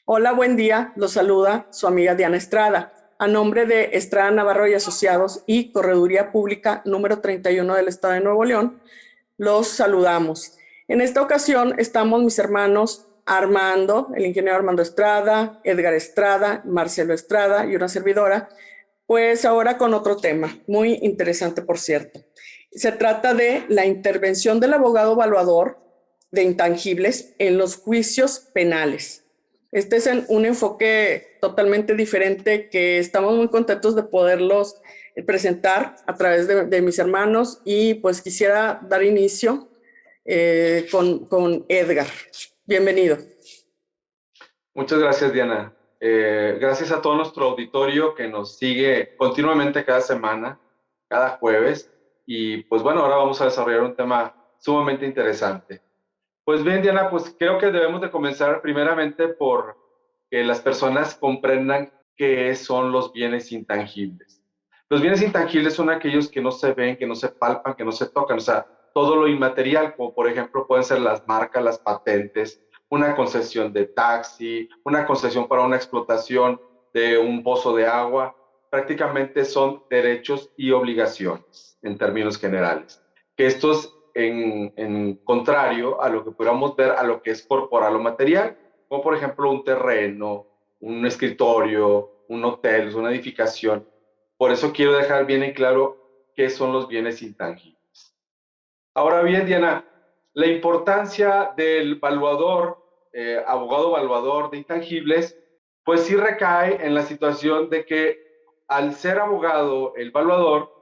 Hola, buen día. Los saluda su amiga Diana Estrada. A nombre de Estrada Navarro y Asociados y Correduría Pública número 31 del Estado de Nuevo León, los saludamos. En esta ocasión estamos mis hermanos Armando, el ingeniero Armando Estrada, Edgar Estrada, Marcelo Estrada y una servidora, pues ahora con otro tema, muy interesante por cierto. Se trata de la intervención del abogado evaluador de intangibles en los juicios penales. Este es un enfoque totalmente diferente que estamos muy contentos de poderlos presentar a través de mis hermanos y pues quisiera dar inicio con Edgar. Bienvenido. Muchas gracias, Diana. Gracias a todo nuestro auditorio que nos sigue continuamente cada semana, cada jueves. Y pues bueno, ahora vamos a desarrollar un tema sumamente interesante. Pues bien, Diana, pues creo que debemos de comenzar primeramente por que las personas comprendan qué son los bienes intangibles. Los bienes intangibles son aquellos que no se ven, que no se palpan, que no se tocan, o sea, todo lo inmaterial, como por ejemplo pueden ser las marcas, las patentes, una concesión de taxi, una concesión para una explotación de un pozo de agua, prácticamente son derechos y obligaciones en términos generales. Que estos en contrario a lo que podamos ver a lo que es corporal o material, como por ejemplo un terreno, un escritorio, un hotel, una edificación. Por eso quiero dejar bien en claro qué son los bienes intangibles. Ahora bien, Diana, la importancia del evaluador, abogado evaluador de intangibles, pues sí recae en la situación de que al ser abogado, el evaluador,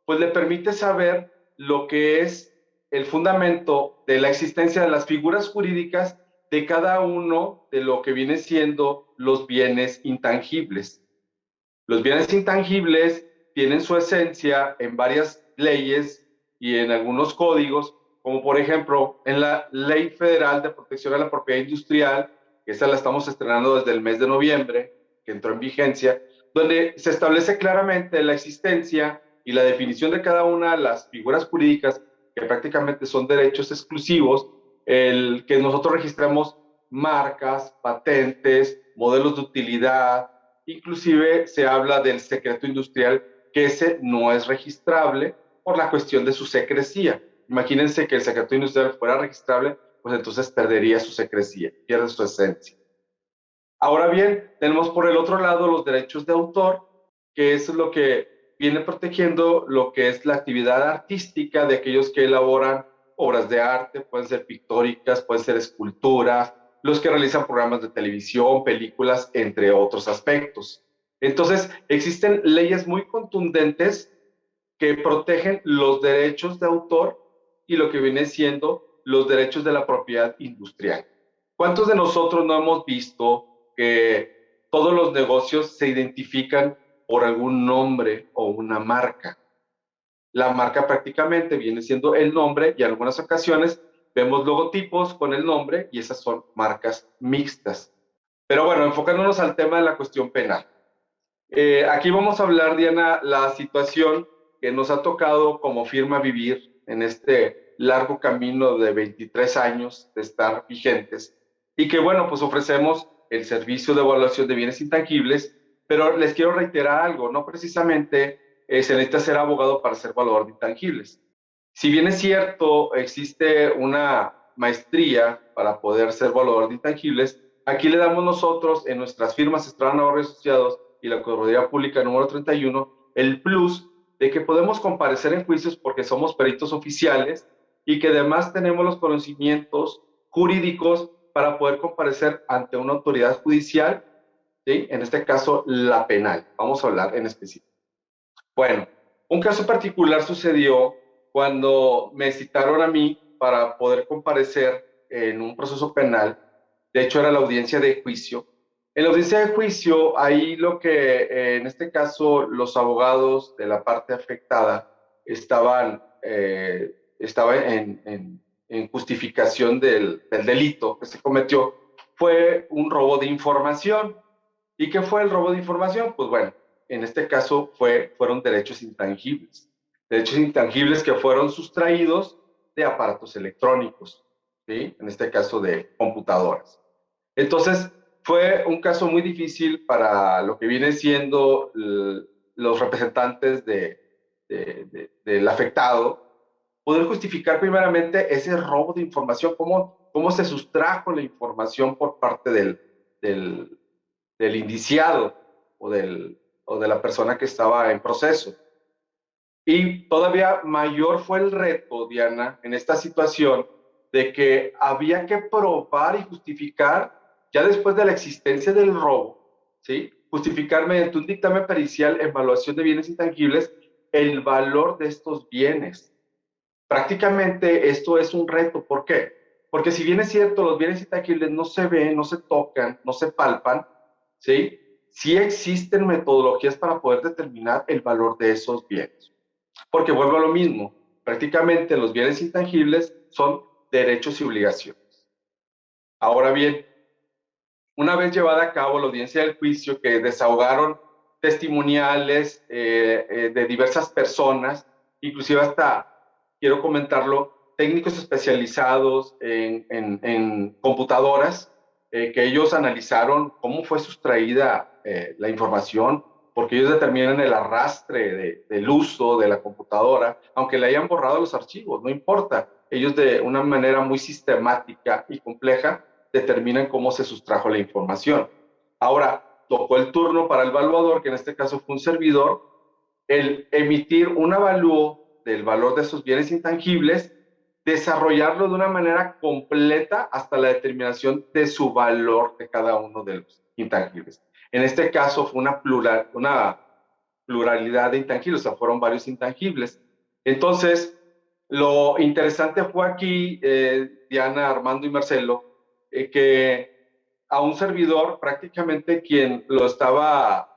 pues le permite saber lo que es el fundamento de la existencia de las figuras jurídicas de cada uno de lo que viene siendo los bienes intangibles. Los bienes intangibles tienen su esencia en varias leyes y en algunos códigos, como por ejemplo en la Ley Federal de Protección a la Propiedad Industrial, que esa la estamos estrenando desde el mes de noviembre, que entró en vigencia, donde se establece claramente la existencia y la definición de cada una de las figuras jurídicas, que prácticamente son derechos exclusivos, el que nosotros registramos marcas, patentes, modelos de utilidad. Inclusive se habla del secreto industrial, que ese no es registrable por la cuestión de su secrecía. Imagínense que el secreto industrial fuera registrable, pues entonces perdería su secrecía, pierde su esencia. Ahora bien, tenemos por el otro lado los derechos de autor, que es lo que viene protegiendo lo que es la actividad artística de aquellos que elaboran obras de arte, pueden ser pictóricas, pueden ser esculturas, los que realizan programas de televisión, películas, entre otros aspectos. Entonces, existen leyes muy contundentes que protegen los derechos de autor y lo que viene siendo los derechos de la propiedad industrial. ¿Cuántos de nosotros no hemos visto que todos los negocios se identifican por algún nombre o una marca? La marca prácticamente viene siendo el nombre y en algunas ocasiones vemos logotipos con el nombre y esas son marcas mixtas. Pero bueno, enfocándonos al tema de la cuestión penal. Aquí vamos a hablar, Diana, la situación que nos ha tocado como firma vivir en este largo camino de 23 años de estar vigentes y que, bueno, pues ofrecemos el servicio de evaluación de bienes intangibles, pero les quiero reiterar algo, no precisamente se necesita ser abogado para ser evaluador de intangibles. Si bien es cierto, existe una maestría para poder ser evaluador de intangibles, aquí le damos nosotros en nuestras firmas Estrada Navarro y Asociados y la Correduría Pública número 31 el plus de que podemos comparecer en juicios porque somos peritos oficiales y que además tenemos los conocimientos jurídicos para poder comparecer ante una autoridad judicial, ¿sí? En este caso la penal. Vamos a hablar en específico. Bueno, un caso particular sucedió cuando me citaron a mí para poder comparecer en un proceso penal. De hecho, era la audiencia de juicio. En la audiencia de juicio, ahí lo que en este caso los abogados de la parte afectada estaba en justificación del delito que se cometió, fue un robo de información. ¿Y qué fue el robo de información? Pues bueno, en este caso fueron derechos intangibles. Derechos intangibles que fueron sustraídos de aparatos electrónicos, ¿sí? En este caso de computadoras. Entonces, fue un caso muy difícil para lo que viene siendo los representantes del afectado, poder justificar primeramente ese robo de información, cómo se sustrajo la información por parte del indiciado o de la persona que estaba en proceso. Y todavía mayor fue el reto, Diana, en esta situación, de que había que probar y justificar, ya después de la existencia del robo, ¿sí? Justificar mediante un dictamen pericial, evaluación de bienes intangibles, el valor de estos bienes. Prácticamente esto es un reto. ¿Por qué? Porque si bien es cierto, los bienes intangibles no se ven, no se tocan, no se palpan, ¿sí? Sí existen metodologías para poder determinar el valor de esos bienes. Porque vuelvo a lo mismo, prácticamente los bienes intangibles son derechos y obligaciones. Ahora bien, una vez llevada a cabo la audiencia del juicio, que desahogaron testimoniales de diversas personas, inclusive hasta, quiero comentarlo, técnicos especializados en computadoras, que ellos analizaron cómo fue sustraída la información, porque ellos determinan el arrastre del uso de la computadora, aunque le hayan borrado los archivos, no importa. Ellos de una manera muy sistemática y compleja determinan cómo se sustrajo la información. Ahora, tocó el turno para el evaluador, que en este caso fue un servidor, el emitir un avalúo del valor de esos bienes intangibles, desarrollarlo de una manera completa hasta la determinación de su valor de cada uno de los intangibles. En este caso fue una pluralidad de intangibles, o sea, fueron varios intangibles. Entonces, lo interesante fue aquí, Diana, Armando y Marcelo, que a un servidor, prácticamente quien lo estaba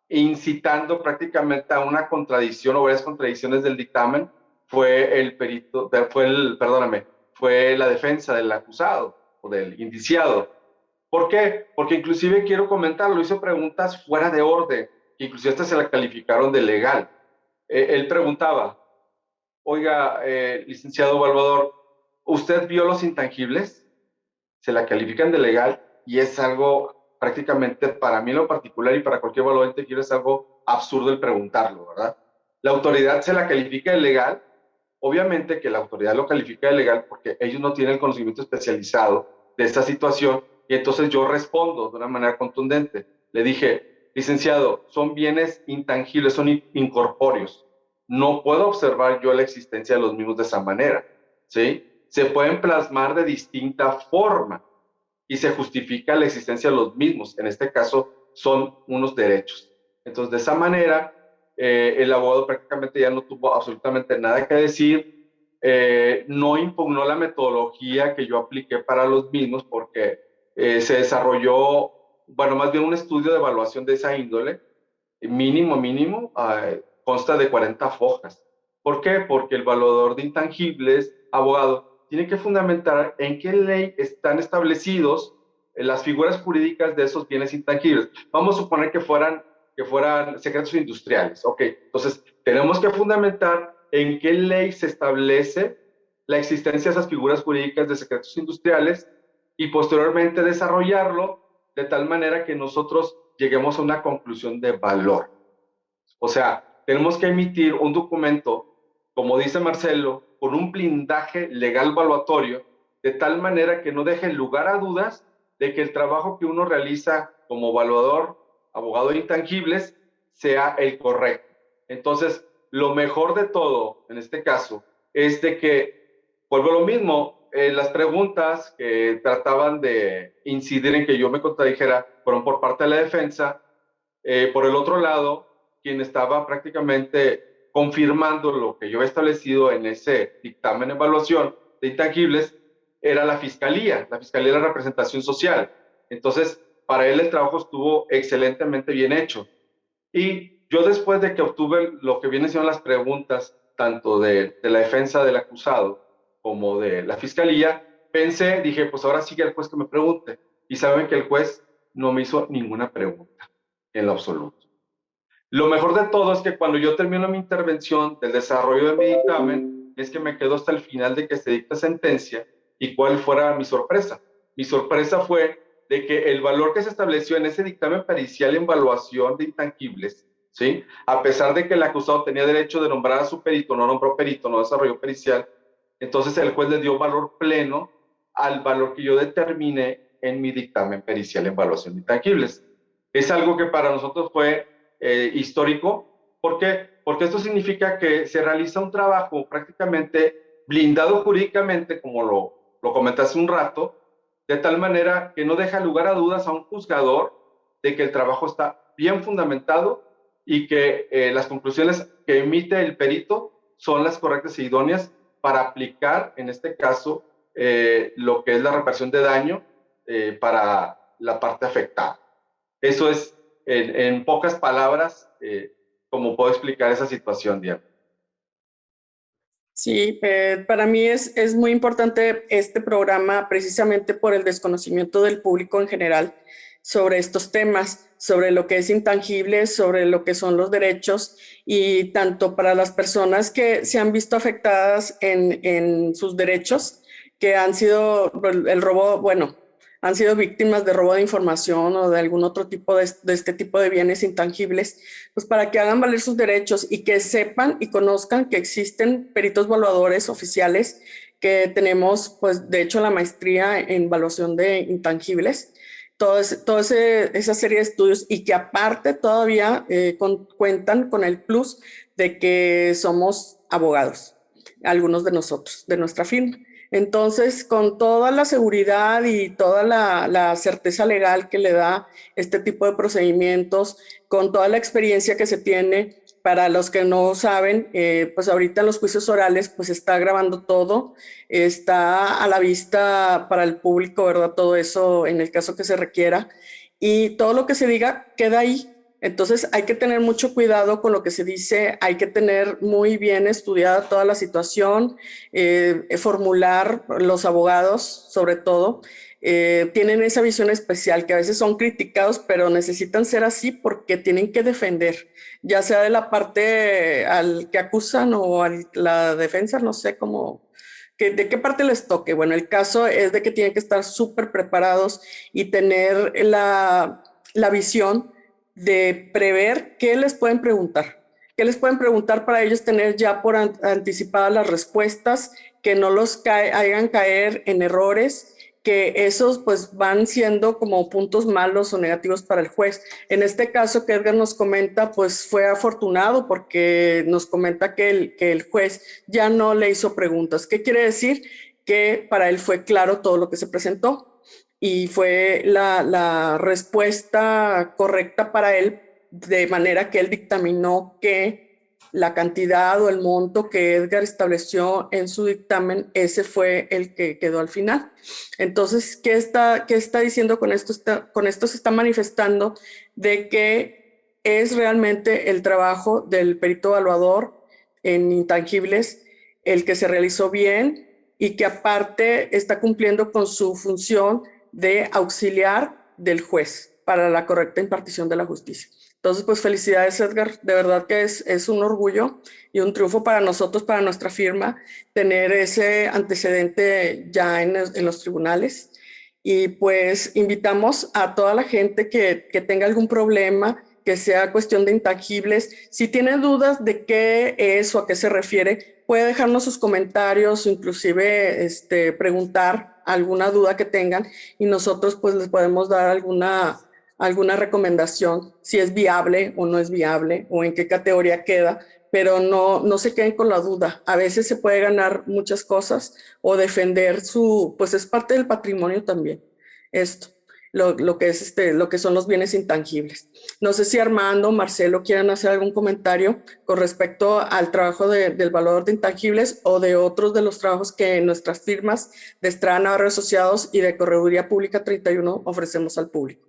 incitando prácticamente a una contradicción o varias contradicciones del dictamen, fue la defensa del acusado o del indiciado. ¿Por qué? Porque inclusive quiero comentarlo, hizo preguntas fuera de orden, que inclusive hasta se la calificaron de legal. Él preguntaba, oiga, licenciado evaluador, ¿usted vio los intangibles? Se la califican de legal y es algo prácticamente, para mí en lo particular y para cualquier evaluador intangible, es algo absurdo el preguntarlo, ¿verdad? La autoridad se la califica de legal, obviamente que la autoridad lo califica de legal porque ellos no tienen el conocimiento especializado de esta situación, y entonces yo respondo de una manera contundente. Le dije, licenciado, son bienes intangibles, son incorpóreos. No puedo observar yo la existencia de los mismos de esa manera, ¿sí? Se pueden plasmar de distinta forma y se justifica la existencia de los mismos. En este caso, son unos derechos. Entonces, de esa manera, el abogado prácticamente ya no tuvo absolutamente nada que decir, no impugnó la metodología que yo apliqué para los mismos porque se desarrolló, bueno, más bien un estudio de evaluación de esa índole, mínimo, consta de 40 fojas. ¿Por qué? Porque el evaluador de intangibles, abogado, tiene que fundamentar en qué ley están establecidos las figuras jurídicas de esos bienes intangibles. Vamos a suponer que fueran secretos industriales. Ok, entonces tenemos que fundamentar en qué ley se establece la existencia de esas figuras jurídicas de secretos industriales y posteriormente desarrollarlo de tal manera que nosotros lleguemos a una conclusión de valor. O sea, tenemos que emitir un documento, como dice Marcelo, con un blindaje legal valuatorio, de tal manera que no deje lugar a dudas de que el trabajo que uno realiza como evaluador, abogado de intangibles, sea el correcto. Entonces, lo mejor de todo, en este caso, es de que, vuelvo a lo mismo, las preguntas que trataban de incidir en que yo me contradijera fueron por parte de la defensa. Por el otro lado, quien estaba prácticamente confirmando lo que yo he establecido en ese dictamen de evaluación de intangibles era la Fiscalía de la Representación Social. Entonces, para él el trabajo estuvo excelentemente bien hecho. Y yo, después de que obtuve lo que vienen siendo las preguntas, tanto de la defensa del acusado como de la Fiscalía, dije, pues ahora sigue el juez que me pregunte. Y saben que el juez no me hizo ninguna pregunta, en lo absoluto. Lo mejor de todo es que cuando yo termino mi intervención del desarrollo de mi dictamen, es que me quedo hasta el final de que se dicta sentencia. ¿Y cuál fuera mi sorpresa? Mi sorpresa fue de que el valor que se estableció en ese dictamen pericial en evaluación de intangibles, ¿sí? A pesar de que el acusado tenía derecho de nombrar a su perito, no nombró perito, no desarrolló pericial, entonces el juez le dio valor pleno al valor que yo determiné en mi dictamen pericial en evaluación de intangibles. Es algo que para nosotros fue histórico. ¿Por qué? Porque esto significa que se realiza un trabajo prácticamente blindado jurídicamente, como lo comenté hace un rato, de tal manera que no deja lugar a dudas a un juzgador de que el trabajo está bien fundamentado y que las conclusiones que emite el perito son las correctas e idóneas para aplicar, en este caso, lo que es la reparación de daño para la parte afectada. Eso es, en pocas palabras, como puedo explicar esa situación, Diana. Sí, para mí es muy importante este programa precisamente por el desconocimiento del público en general sobre estos temas, sobre lo que es intangible, sobre lo que son los derechos y tanto para las personas que se han visto afectadas en sus derechos, que han sido el robo, bueno, han sido víctimas de robo de información o de algún otro tipo de este tipo de bienes intangibles, pues para que hagan valer sus derechos y que sepan y conozcan que existen peritos evaluadores oficiales que tenemos, pues de hecho la maestría en evaluación de intangibles, toda esa serie de estudios y que aparte todavía cuentan con el plus de que somos abogados, algunos de nosotros, de nuestra firma. Entonces, con toda la seguridad y toda la certeza legal que le da este tipo de procedimientos, con toda la experiencia que se tiene, para los que no saben, pues ahorita en los juicios orales, pues está grabando todo, está a la vista para el público, ¿verdad? Todo eso en el caso que se requiera. Y todo lo que se diga queda ahí. Entonces hay que tener mucho cuidado con lo que se dice, hay que tener muy bien estudiada toda la situación, formular los abogados, sobre todo, tienen esa visión especial que a veces son criticados, pero necesitan ser así porque tienen que defender, ya sea de la parte al que acusan o a la defensa, no sé cómo, de qué parte les toque. Bueno, el caso es de que tienen que estar súper preparados y tener la visión de prever qué les pueden preguntar. ¿Qué les pueden preguntar para ellos tener ya por anticipadas las respuestas, que no los hagan caer en errores, que esos pues van siendo como puntos malos o negativos para el juez? En este caso que Edgar nos comenta, pues fue afortunado porque nos comenta que el juez ya no le hizo preguntas. ¿Qué quiere decir? Que para él fue claro todo lo que se presentó y fue la respuesta correcta para él, de manera que él dictaminó que la cantidad o el monto que Edgar estableció en su dictamen, ese fue el que quedó al final. Entonces, ¿qué está diciendo con esto? Con esto se está manifestando de que es realmente el trabajo del perito evaluador en intangibles el que se realizó bien y que aparte está cumpliendo con su función de auxiliar del juez para la correcta impartición de la justicia. Entonces, pues felicidades, Edgar. De verdad que es un orgullo y un triunfo para nosotros, para nuestra firma, tener ese antecedente ya en los tribunales. Y pues invitamos a toda la gente que tenga algún problema, que sea cuestión de intangibles. Si tiene dudas de qué es o a qué se refiere, puede dejarnos sus comentarios o inclusive preguntar alguna duda que tengan y nosotros pues les podemos dar alguna recomendación, si es viable o no es viable o en qué categoría queda, pero no se queden con la duda. A veces se puede ganar muchas cosas o defender pues es parte del patrimonio también, esto. Lo que es lo que son los bienes intangibles. No sé si Armando, Marcelo quieran hacer algún comentario con respecto al trabajo del valor de intangibles o de otros de los trabajos que nuestras firmas de Estrada Navarro Asociados y de Correduría Pública 31 ofrecemos al público.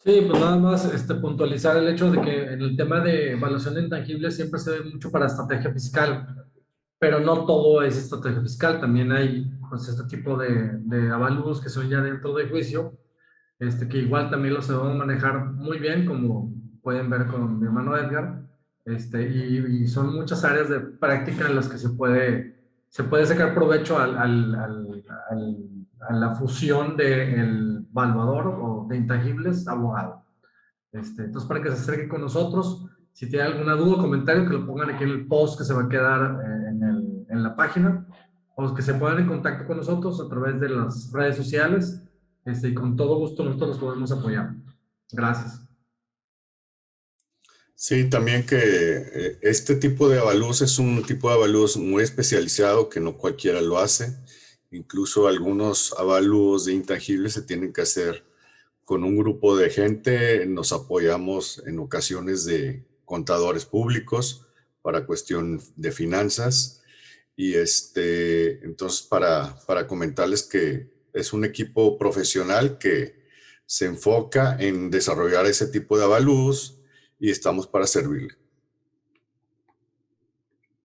Sí, pues nada más puntualizar el hecho de que en el tema de evaluación de intangibles siempre se ve mucho para estrategia fiscal, pero no todo es estrategia fiscal, también hay pues este tipo de avalúos que son ya dentro del juicio, que igual también los debemos manejar muy bien, como pueden ver con mi hermano Edgar, y son muchas áreas de práctica en las que se puede sacar provecho al la fusión del valuador o de intangibles abogado. Entonces, para que se acerquen con nosotros, si tienen alguna duda o comentario, que lo pongan aquí en el post que se va a quedar en la página, o que se pongan en contacto con nosotros a través de las redes sociales, y con todo gusto nosotros los podemos apoyar. Gracias. Sí, también que este tipo de avalúos es un tipo de avalúos muy especializado que no cualquiera lo hace. Incluso algunos avalúos de intangibles se tienen que hacer con un grupo de gente. Nos apoyamos en ocasiones de contadores públicos para cuestión de finanzas. Y entonces para comentarles que es un equipo profesional que se enfoca en desarrollar ese tipo de avalúos y estamos para servirle.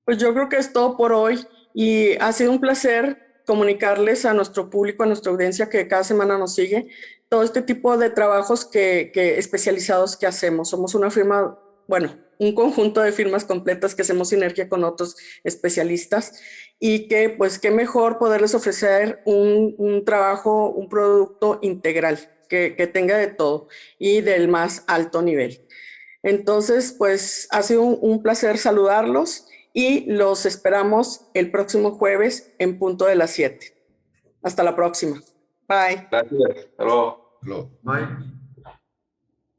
Pues yo creo que es todo por hoy y ha sido un placer comunicarles a nuestro público, a nuestra audiencia que cada semana nos sigue, todo este tipo de trabajos que especializados que hacemos. Somos una firma, bueno, un conjunto de firmas completas que hacemos sinergia con otros especialistas y que pues qué mejor poderles ofrecer un trabajo, un producto integral que tenga de todo y del más alto nivel. Entonces, pues ha sido un placer saludarlos y los esperamos el próximo jueves en punto de las 7. Hasta la próxima. Bye. Gracias. Hasta luego. Lo- Bye.